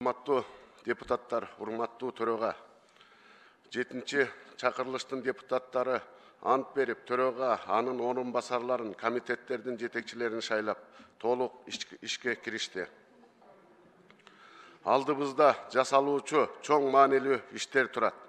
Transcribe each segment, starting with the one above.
Урматтуу депутаттар, урматтуу төрага. 7-чи чакырылыштын депутаттары ант берип, төрага анын орун басарларын, комитеттердин жетекчилерин шайлап, толук ишке киришти. Алдыбызда жасалуучу чоң маанилүү иштер турат.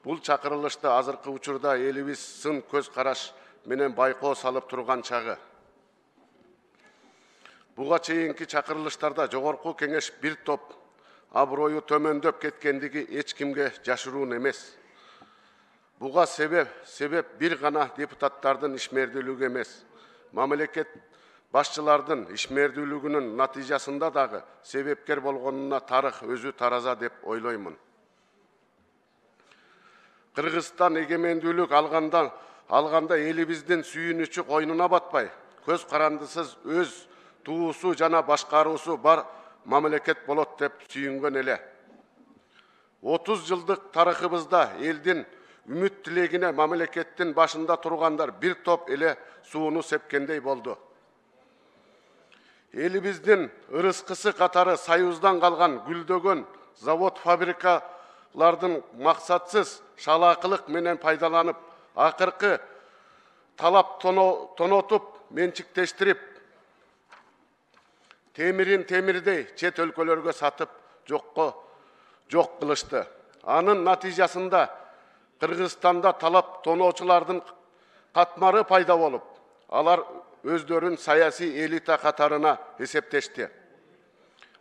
Бул чакырылышта азыркы учурда элибиз сын көз караш менен байкоо салып турган чагы. Буга чейинки чакырылыштарда жогорку кеңеш бир топ аброю төмөндөп кеткендиги эч кимге жашыруун эмес. Буга себеп бир гана депутаттардын ишмердүүлүгү эмес. Мамлекет башчылардын ишмердүүлүгүнүн натыйжасында дагы себепкер болгонуна тарых өзү тараза деп ойлоймун. Кыргызстан эгемендүүлүк алганда элибиздин сүйүнүчү койнуна батпай, көз карандысыз өз туусу жана башкаруусу бар мамлекет болот деп сүйүнгөн эле. 30 жылдык тарыхыбызда элдин үмүт тилегине мамлекеттин башында тургандар бир топ эле сууну сепкендей болду. Элибиздин ырыскысы катары Союздан калган гүлдөгөн завод фабрикалардын максатсыз шалаакылык менен пайдаланып, акыркы талап тонотуп, менчиктештирип, темирин темирдей чет өлкөлөргө сатып жок кылышты. Анын натыйжасында Кыргызстанда талап тоноочулардын катмары пайда болуп, алар өздөрүн саясий элита катарына эсептешти.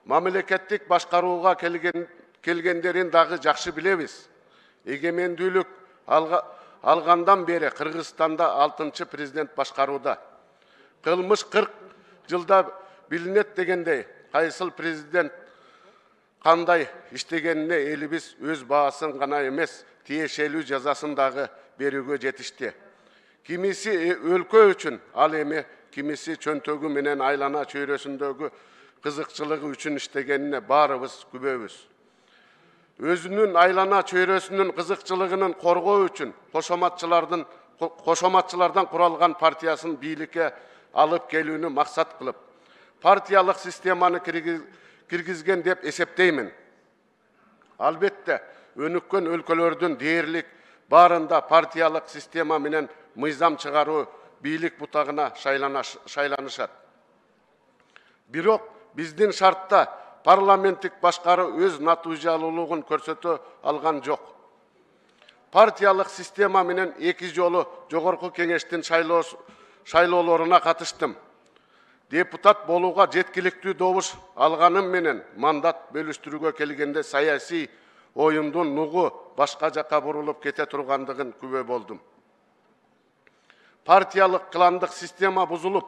Мамлекеттик башкарууга келгендерин дагы жакшы билебиз. Эгемендүүлүк алгандан бери Кыргызстанда 6-чы президент башкарууда. Кылмыш 40 жылда билинет дегендей, кайсыл президент кандай иштегенине элибиз өз баасын гана эмес, тиешелүү жазасын дагы берүүгө жетишти. Кимиси өлкө үчүн, ал эми кимиси чөнтөгү менен айлана чөйрөсүндөгү кызыкчылыгы үчүн иштегенине баарыбыз күбөбүз. Өзүнүн айлана чөйрөсүнүн кызыкчылыгын коргоо үчүн кошоматчылардан куралган партиясын бийликке алып келүүнү максат кылып, партиялык системаны киргизген деп эсептеймин. Албетте, өнүккөн өлкөлөрдүн дээрлик баарында партиялык система менен мыйзам чыгаруу бийлик бутагына шайланышат. Бирок биздин шартта парламенттик башкаруу өз натыйжалуулугун көрсөтө алган жок. Партиялык система менен 2 жолу жогорку кеңештин шайлоолоруна катыштым. Депутат болууга жеткиликтүү добуш алганым менен мандат бөлүштүрүүгө келгенде саясий оюмдун нугу башка жакка бурулуп кете тургандыгын күбө болдум. Партиялык кландык система бузулуп,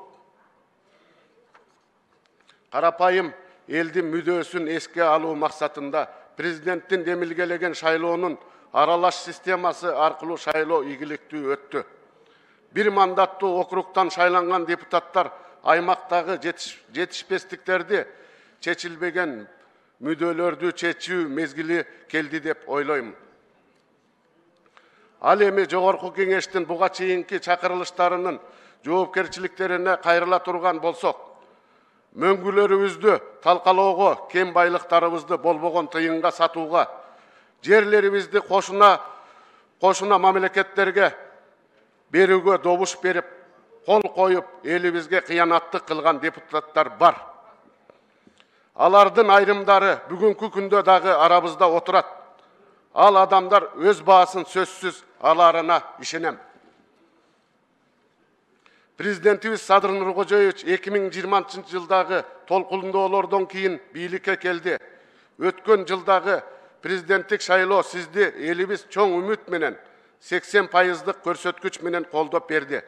карапайым элдин мүдөөсүн эске алуу максатында президенттин демилгелеген шайлоонун аралаш системасы аркылуу шайлоо ийгиликтүү өттү. Бир мандаттуу округтан шайланган депутаттар аймактагы жетишпестиктерди, чечилбеген мүдөлөрдү чечүү мезгили келди деп ойлойм. Ал эми жогорку кеңештин буга чейинки чакырылыштарынын жоопкерчиликтерине кайрыла турган болсок, мөңгүлөрүбүздү талкалоого, кем байлыктарыбызды болбогон тыйынга сатууга, жерлерибизди кошуна мамлекеттерге берүүгө добуш берип, кол коюп, элибизге кыянаттык кылган депутаттар бар. Алардын айрымдары бүгүнкү күндө дагы арабызда отурат. Ал адамдар өз баасын сөзсүз аларына ишенем. Президентибиз Садыр Нуркожоевич 2020 жылдагы толкундоолордон кийин бийликке келди. Өткөн жылдагы президенттик шайлоо сизди элибиз чоң үмүт менен 80% көрсөткүч менен колдоп берди.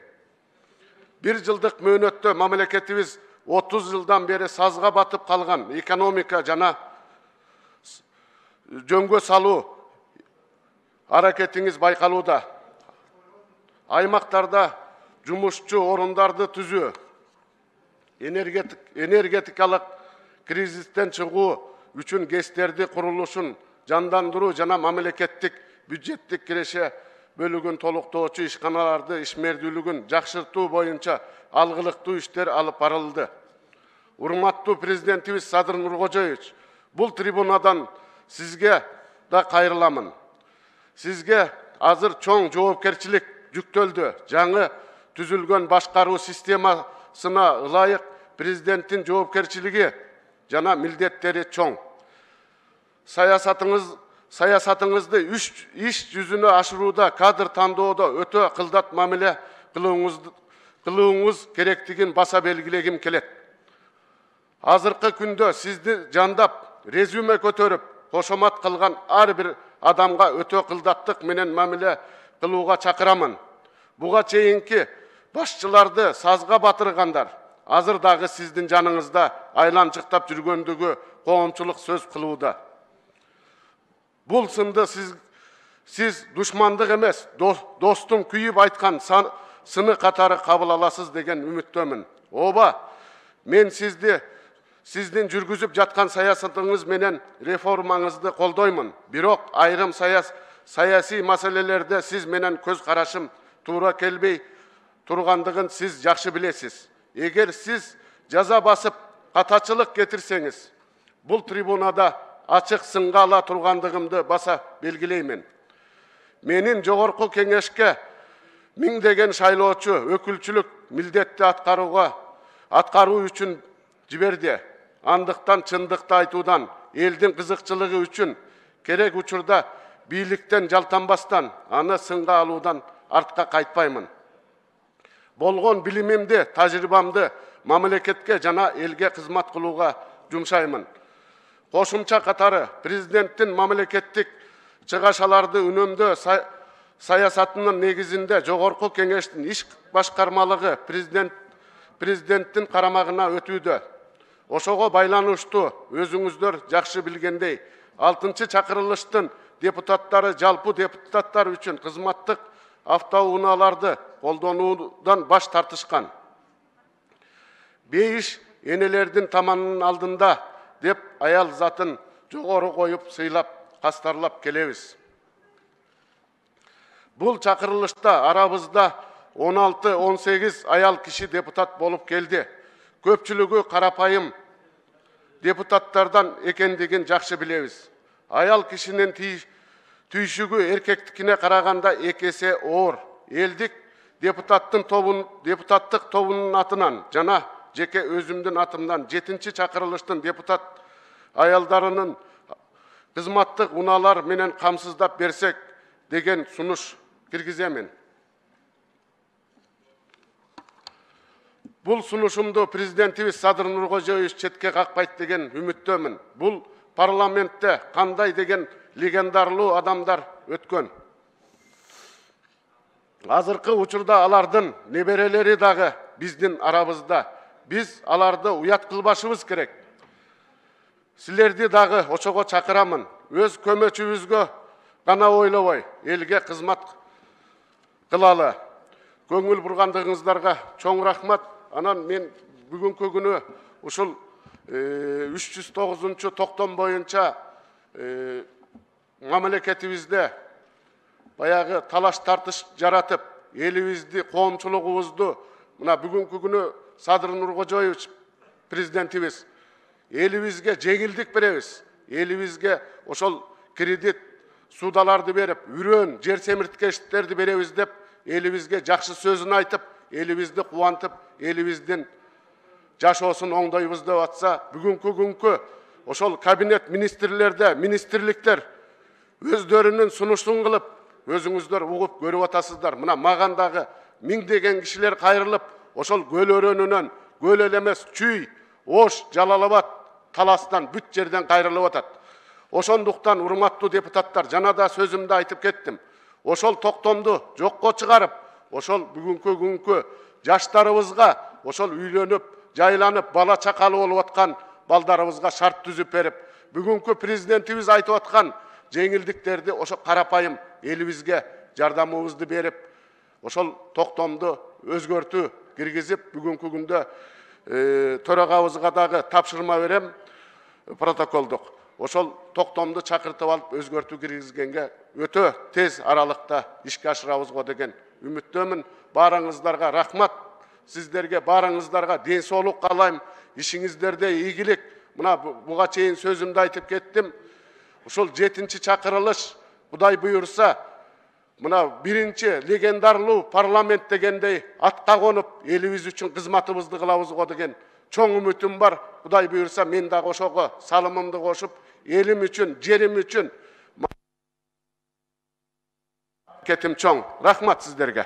Бир жылдык мөөнөттө мамлекетибиз 30 жылдан бери сазга батып калган экономика жана жөнгө салуу аракетиңиз байкалууда. Аймактарда жумушчу орундарды түзүү, энергетикалык кризистен чыгуу үчүн ГЭСтерди курулушун жандандыруу жана мамлекеттик бюджеттик киреше бөлүгүн толуктоочу ишканаларды ишмердүүлүгүн жакшыртуу боюнча алгылыктуу иштер алып барылды. Урматтуу президентибиз Садыр Нуркожоевич, Бұл трибунадан сізге да қайрыламын. Сізге азыр чоң жоопкерчилик жүктөлдү. Жаңы түзүлгөн башкаруу системасына ылайык президенттин жоопкерчилиги жана милдеттери чоң. Саясатыңызды иш жүзүнө ашырууда, кадр тандоодо өтө кылдат мамиле кылууңуз керектигин баса белгилегим келет. Азыркы күндө сизди жандап, резюме көтөрүп, кошомат кылган ар бир адамга өтө кылдаттык менен мамиле кылууга чакырамын. Буга чейинки башчыларды сазга батыргандар азыр дагы сиздин жаныңызда айланчыктап жүргөндүгү коомчулук сөз кылууда. Бул сынды сиз душмандык эмес, достун күйүп айткан сыны катары кабыл аласыз деген үмүттөмүн. Оба, мен сиздин жүргүзүп жаткан саясатыңыз менен реформаңызды колдоймун. Бирок айрым саясий маселелерде сиз менен көз карашым туура келбей тургандыгын сиз жакшы билесиз. Эгер сиз жаза басып катачылык кетирсеңиз, бул трибунада ачык сынга ала тургандыгымды баса белгилеймин. Менин жогорку кеңешке миңдеген шайлоочу өкүлчүлүк милдетти аткаруу үчүн жиберди. Андыктан чындыкты айтуудан, элдин кызыкчылыгы үчүн керек учурда бийликтен жалтанбастан, аны сынга алуудан артка кайтпаймын. Болгон билимимди, тажрыйбамды мамлекетке жана элге кызмат кылууга жумшаймын. Кошумча катары президенттин мамлекеттик чыгашаларды үнөмдөө саясатынын негизинде жогорку кеңештин иш башкармалыгы президенттин карамагына өтүүдө. Ошого байланыштуу өзүңүздөр жакшы билгендей, 6-чы чакырылыштын депутаттары жалпы депутаттар үчүн кызматтык автоунааларды колдонуудан баш тартышкан. Бейиш энелердин таманынын алдында деп аял затын жогору коюп сыйлап, кастарлап келебиз. Бул чакырылышта арабызда 16-18 аял киши депутат болуп келди. Көпчүлүгү карапайым депутаттардан экендигин жакшы билебиз. Аял кишинин түйшүгү эркектикине караганда 2 эсе оор. Элдик депутаттык тобунун атынан жана жеке өзүмдүн атымдан 7-чи чакырылыштын депутат аялдарынын кызматтык унаалар менен камсыздап берсек деген сунуш киргиземин. Бул сунушумду президентибиз Садыр Нуркожоевич четке какпайт деген үмүттөмүн. Бул парламентте кандай деген легендарлуу адамдар өткөн. Азыркы учурда алардын неберелери дагы биздин арабызда. Биз аларды уят кылбашыбыз керек. Силерди дагы ошого чакырамын. Өз көмөчүбүзгө гана ойлобой, элге кызмат кылалы. Көңүл бургандыгыңыздарга чоң рахмат. Анан мен бүгүнкү күнү ушул 309-чу токтом боюнча мамлекетибизде баягы талаш тартыш жаратып, элибизди, коомчулугубузду мына бүгүнкү күнү Садыр Нуркожоевич президентибиз элибизге жеңилдик беребиз. Элибизге ошол кредит судаларды берип, үрөн, жер семирткечтерди беребиз деп элибизге жакшы сөзүн айтып, элибизди кубантып, элибиздин жашоосун оңдойбуз деп атса, бүгүнкү күnkү ошол кабинет министрлерде, министрликтер өздөрүнүн сунуштун кылып, өзүңүздөр угуп көрүп атасыздар. Мына маган дагы миңдеген кишилер кайрылып, ошол көл өрөнүнөн, көл элемес Чүй, Ош, Жалалабад таластан бүт жерден кайрылып атат. Ошондуктан урматтуу депутаттар, жана да сөзүмдү айтып кеттим. Ошол токтомду жокко чыгарып, ошол бүгүнкү күnkү жаштарыбызга, ошол үйлөнүп, жайланып, бала чакалы болуп аткан балдарыбызга шарт түзүп берип, бүгүнкү президентибиз айтып аткан жеңилдиктерди ошо карапайым элибизге жардамыбызды берип, ошол токтомду өзгөртүү киргизип, бүгүнкү күндө төрагабызга дагы тапшырма берем, протоколдук. Ошол токтомду чакыртып алып, өзгөртүү киргизгенге өтө тез аралыкта ишке ашырабыз го деген үмүттөмүн. Баарыңыздарга рахмат. Сиздерге баарыңыздарга ден соолук каалайм. Ишиңиздерде ийгилик, Mına buga çeyin sözümde aytıp kettim. Uşul 7-nji çakırılış Kuday buyursa, mına birinci legendarlуу parlament degendey atka konup elimiz üçün kızmatımızды kılabız go degen çoğ ümitim var. Kuday buyursa men da koşogo salımımды koşup elim üçün, jerim üçün ketim çoğ. Rahmat sizlerge.